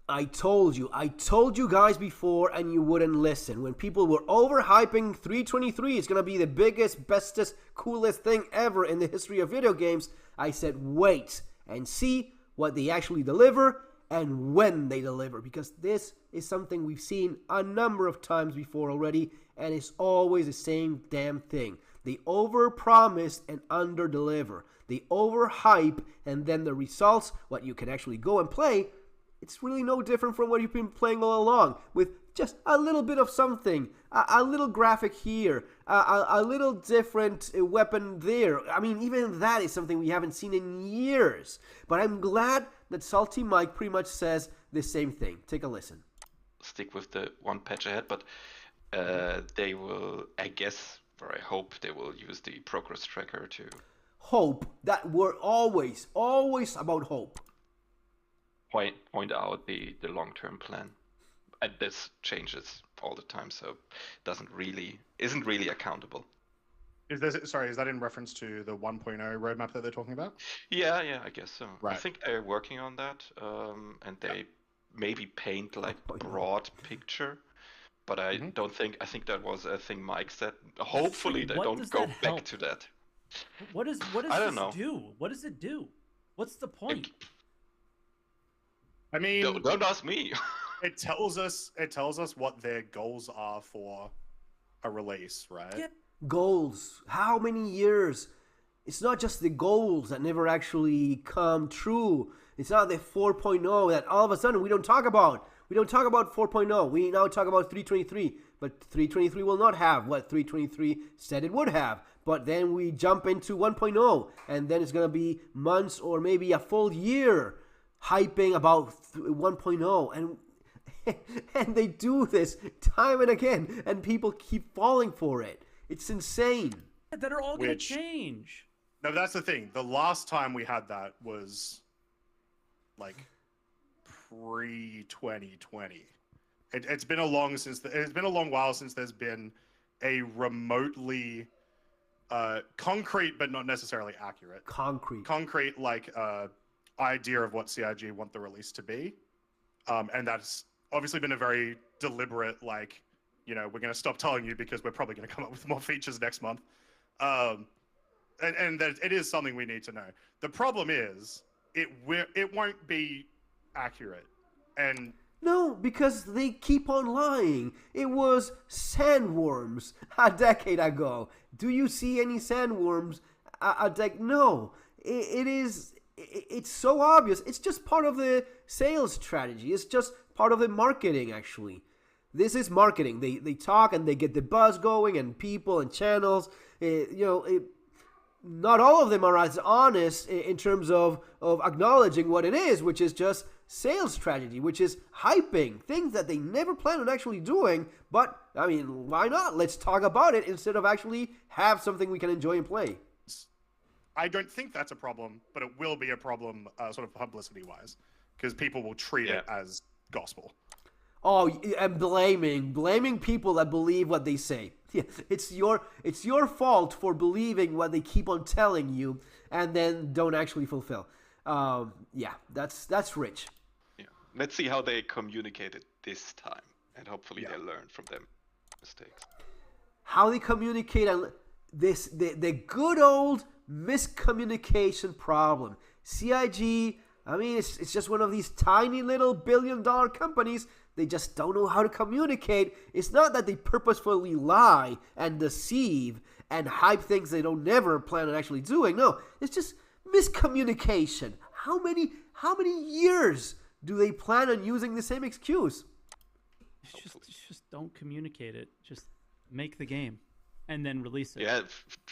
I told you guys before, and you wouldn't listen. When people were overhyping 323, it's gonna be the biggest, bestest, coolest thing ever in the history of video games, I said wait and see what they actually deliver and when they deliver, because this is something we've seen a number of times before already, and it's always the same damn thing. They overpromise and underdeliver. They overhype, and then the results, what you can actually go and play, it's really no different from what you've been playing all along, with just a little bit of something, a little graphic here, a little different weapon there. I mean, even that is something we haven't seen in years. But I'm glad that Salty Mike pretty much says the same thing. Take a listen. Stick with the one patch ahead, but they will, I guess, or I hope they will use the progress tracker to hope. That we're always about hope. Point out the long-term plan. And this changes all the time, so isn't really accountable. Is that in reference to the 1.0 roadmap that they're talking about? Yeah, I guess so. Right. I think they're working on that, and they maybe paint like broad picture, but I think that was a thing Mike said. Hopefully they don't go back to that. What does this do? What does it do? What's the point? I mean, don't ask me. It tells us what their goals are for a release, right? Yeah. Goals. How many years? It's not just the goals that never actually come true. It's not the 4.0 that all of a sudden we don't talk about. We don't talk about 4.0. We now talk about 323. But 323 will not have what 323 said it would have. But then we jump into 1.0, and then it's going to be months or maybe a full year hyping about 1.0, and they do this time and again, and people keep falling for it. It's insane. That are all going to change. No, that's the thing. The last time we had that was like pre-2020. It's been a long while since there's been a remotely concrete, but not necessarily accurate. Concrete, like idea of what CIG want the release to be, and that's obviously been a very deliberate, like, you know, we're going to stop telling you because we're probably going to come up with more features next month, and that it is something we need to know. The problem is it won't be accurate, and no, because they keep on lying. It was sandworms a decade ago. Do you see any sandworms? No, it's so obvious. It's just part of the sales strategy. It's just part of the marketing, actually. This is marketing. They talk and they get the buzz going, and people and channels. Not all of them are as honest in terms of acknowledging what it is, which is just sales strategy, which is hyping things that they never plan on actually doing. But, I mean, why not? Let's talk about it instead of actually have something we can enjoy and play. I don't think that's a problem, but it will be a problem sort of publicity-wise, because people will treat it as gospel. Oh, and blaming people that believe what they say. Yeah, it's your fault for believing what they keep on telling you and then don't actually fulfill. Yeah, that's rich. Yeah. Let's see how they communicate it this time, and hopefully they learn from their mistakes. How they communicate and the good old miscommunication problem. CIG, I mean, it's just one of these tiny little billion-dollar companies. They just don't know how to communicate. It's not that they purposefully lie and deceive and hype things they don't never plan on actually doing. No, it's just miscommunication. How many years do they plan on using the same excuse? Just don't communicate it. Just make the game and then release it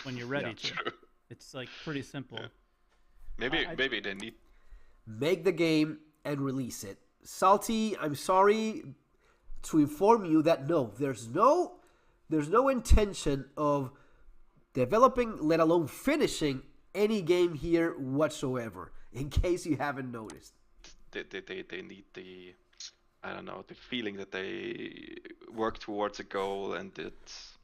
when you're ready to. True. It's like pretty simple. Yeah. Maybe they need make the game and release it. Salty, I'm sorry to inform you that no, there's no intention of developing, let alone finishing any game here whatsoever. In case you haven't noticed, they need the the feeling that they work towards a goal, and it's.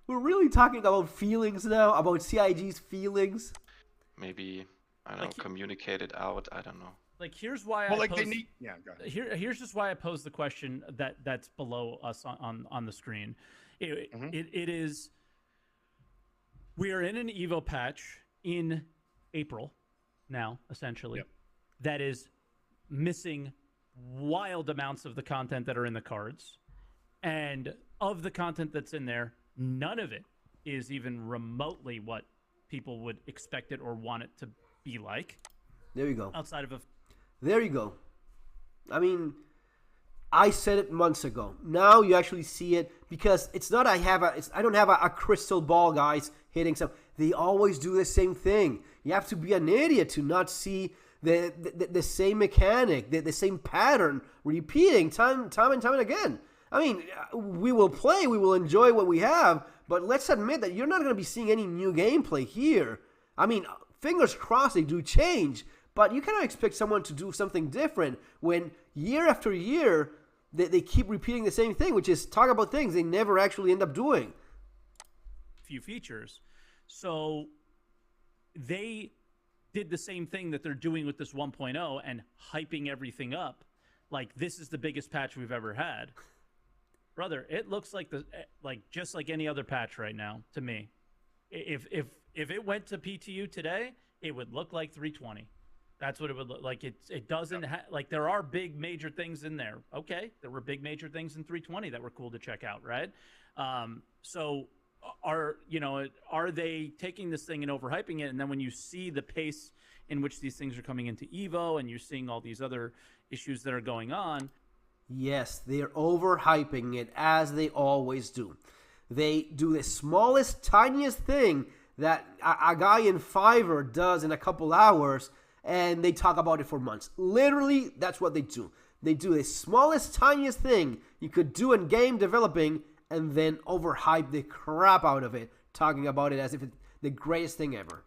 We're really talking about feelings now, about CIG's feelings. Maybe communicate it out. I don't know. Like, here's why well, they need. Yeah, go ahead. Here's just why I posed the question that's below us on the screen. It is. We are in an Evo patch in April now, essentially, that is missing wild amounts of the content that are in the cards, and of the content that's in there, none of it is even remotely what people would expect it or want it to be like. There you go. Outside of There you go. I mean, I said it months ago. Now you actually see it, because it's not I don't have a crystal ball, guys, hitting stuff. They always do the same thing. You have to be an idiot to not see the same mechanic, the same pattern repeating time and time again. I mean, we will play, we will enjoy what we have, but let's admit that you're not going to be seeing any new gameplay here. I mean, fingers crossed they do change, but you cannot expect someone to do something different when year after year they keep repeating the same thing, which is talk about things they never actually end up doing. Few features. So they did the same thing that they're doing with this 1.0 and hyping everything up like this is the biggest patch we've ever had. Brother, it looks like just like any other patch right now to me. If it went to PTU today, it would look like 320. That's what it would look like. It doesn't like there are big major things in there. Okay, there were big major things in 320 that were cool to check out, right? So are they taking this thing and overhyping it? And then when you see the pace in which these things are coming into Evo, and you're seeing all these other issues that are going on. Yes, they're overhyping it, as they always do. They do the smallest, tiniest thing that a guy in Fiverr does in a couple hours, and they talk about it for months. Literally, that's what they do. They do the smallest, tiniest thing you could do in game developing, and then overhype the crap out of it, talking about it as if it's the greatest thing ever.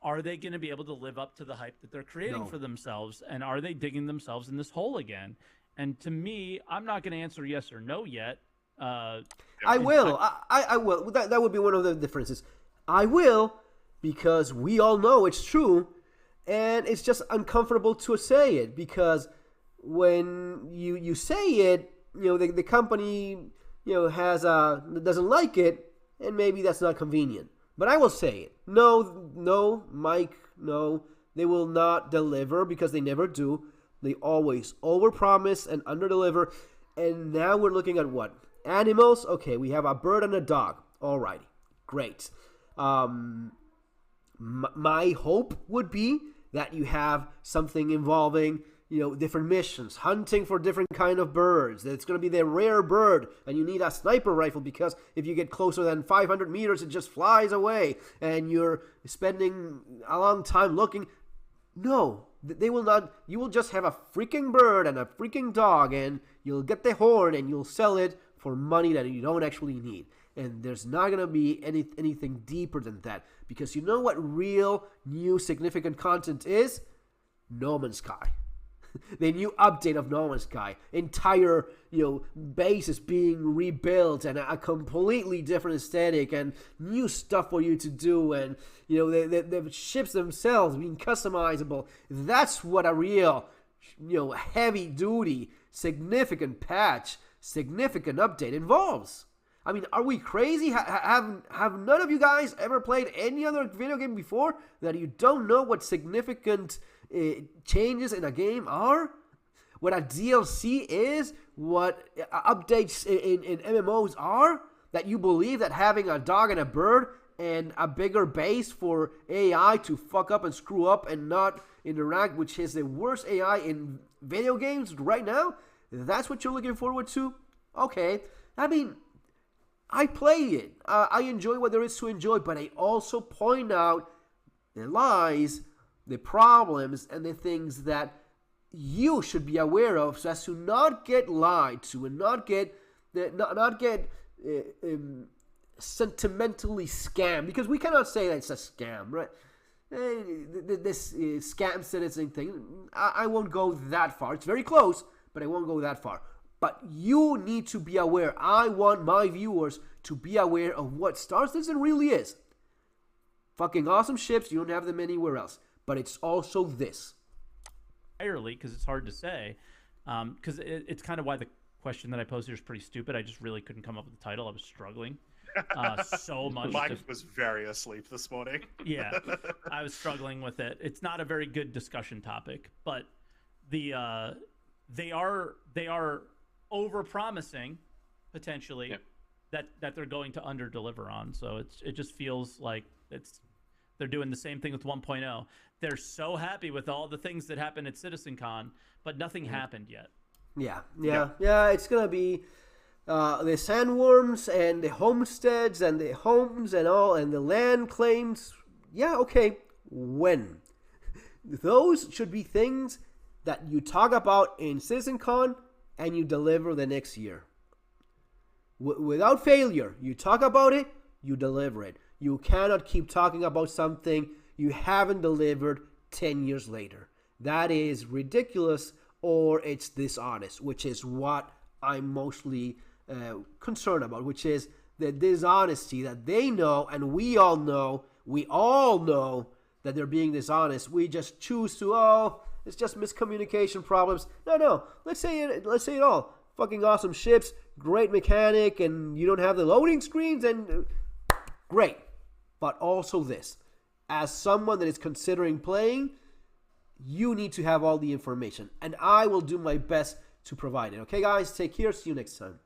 Are they going to be able to live up to the hype that they're creating for themselves? And are they digging themselves in this hole again? And to me, I'm not going to answer yes or no yet. I will. I will. That would be one of the differences. I will, because we all know it's true, and it's just uncomfortable to say it, because when you say it, the company doesn't like it, and maybe that's not convenient. But I will say it. No, Mike, no. They will not deliver, because they never do. They always overpromise and underdeliver. And now we're looking at what? Animals? Okay, we have a bird and a dog. Alrighty, great. My hope would be that you have something involving, different missions, hunting for different kind of birds. It's going to be the rare bird, and you need a sniper rifle, because if you get closer than 500 meters, it just flies away, and you're spending a long time looking. No, they will not. You will just have a freaking bird and a freaking dog, and you'll get the horn, and you'll sell it for money that you don't actually need. And there's not going to be anything deeper than that, because you know what real, new, significant content is? No Man's Sky. The new update of No Man's Sky, entire bases being rebuilt, and a completely different aesthetic, and new stuff for you to do, and the ships themselves being customizable. That's what a real heavy duty, significant patch, significant update involves. I mean, are we crazy? Have none of you guys ever played any other video game before that you don't know what significant changes in a game are? What a DLC is? What updates in MMOs are? That you believe that having a dog and a bird and a bigger base for AI to fuck up and screw up and not interact, which is the worst AI in video games right now, that's what you're looking forward to? Okay. I mean, I play it. I enjoy what there is to enjoy, but I also point out the lies, the problems, and the things that you should be aware of, so as to not get lied to and not get sentimentally scammed. Because we cannot say that it's a scam, right? This scam sentencing thing, I won't go that far. It's very close, but I won't go that far. But you need to be aware. I want my viewers to be aware of what Star Citizen really is. Fucking awesome ships. You don't have them anywhere else. But it's also this. entirely because it's hard to say. Because it's kind of why the question that I posed here is pretty stupid. I just really couldn't come up with the title. I was struggling so much. Mike was very asleep this morning. Yeah, I was struggling with it. It's not a very good discussion topic, but they are over-promising potentially that they're going to under-deliver on. So it just feels like they're doing the same thing with 1.0. They're so happy with all the things that happened at CitizenCon, but nothing happened yet. Yeah. It's gonna be the sandworms and the homesteads and the homes and all and the land claims. Yeah, okay. When? Those should be things that you talk about in CitizenCon and you deliver the next year. Without failure, you talk about it, you deliver it. You cannot keep talking about something you haven't delivered 10 years later. That is ridiculous, or it's dishonest, which is what I'm mostly concerned about, which is the dishonesty that they know, and we all know that they're being dishonest. We just choose to, it's just miscommunication problems. No, let's say it all. Fucking awesome ships, great mechanic, and you don't have the loading screens, and great. But also this, as someone that is considering playing, you need to have all the information, and I will do my best to provide it. Okay, guys, take care. See you next time.